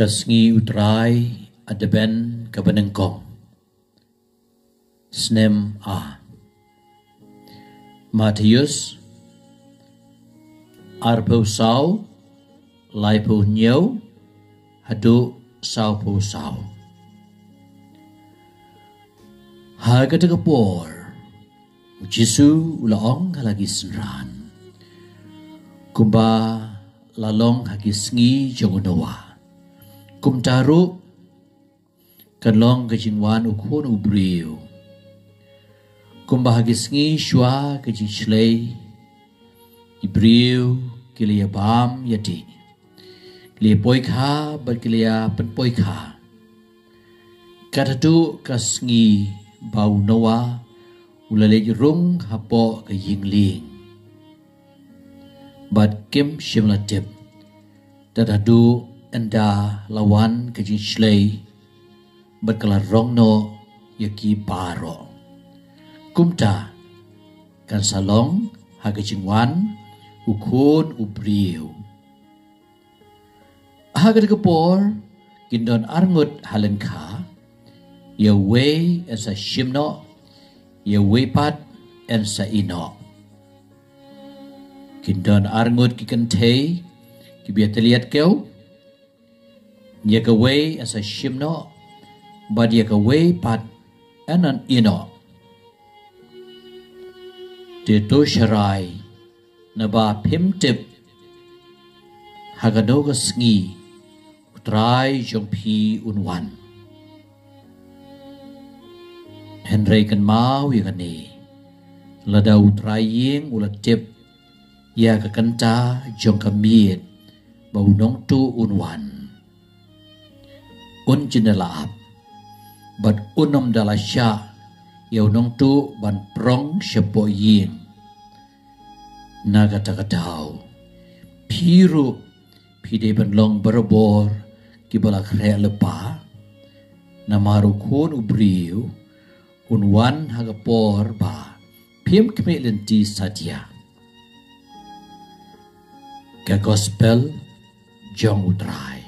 Ka Sngi utrai adeben ka benengkong. Snem a. Matius arpo sau laipo nyau hadu sau po sau. Haga te kapor Jisu ulaong halagi senran. Kumba lalong hagi sngi jongonowa. Kumtaru kanlong kajingwan ukun ubriu. Kumba hagi sngi shwa kajing shlei ibriu kilia bam yati. Kilia poikha bat kilia pen poikha. Katatu ka sngi bau noa ulalej rung hapo ka yingling. Bat kim shimlatip tatadu enda lawan kajing shlei bat kala rong no yaki baro. Kumta kan salong hagajingwan ukun ubriu. Hagat kapor kindon arngut halengka ya way sa shimno ya way pat en sa ino. Kindon arngut kikantay kibiataliat kau ya ka way sa shimno bad ya ka way pat enan ino. Dito sharai na ba pimtip hagano ka sngi utray jong pi unwan. Henry kan mau ya kani lada utray ying ulatip ya ka kanta jong kamiet bau nong tu unwan. Un jinalaap bat unom dalasya yaw nong tu ban prong syapo ying. Nagatakataw piru pide banlong berbor kibalak rea lepa namarukun ubriu unwan hagapor ba piem kme lenti sadia. Ka Kospel jong utrai.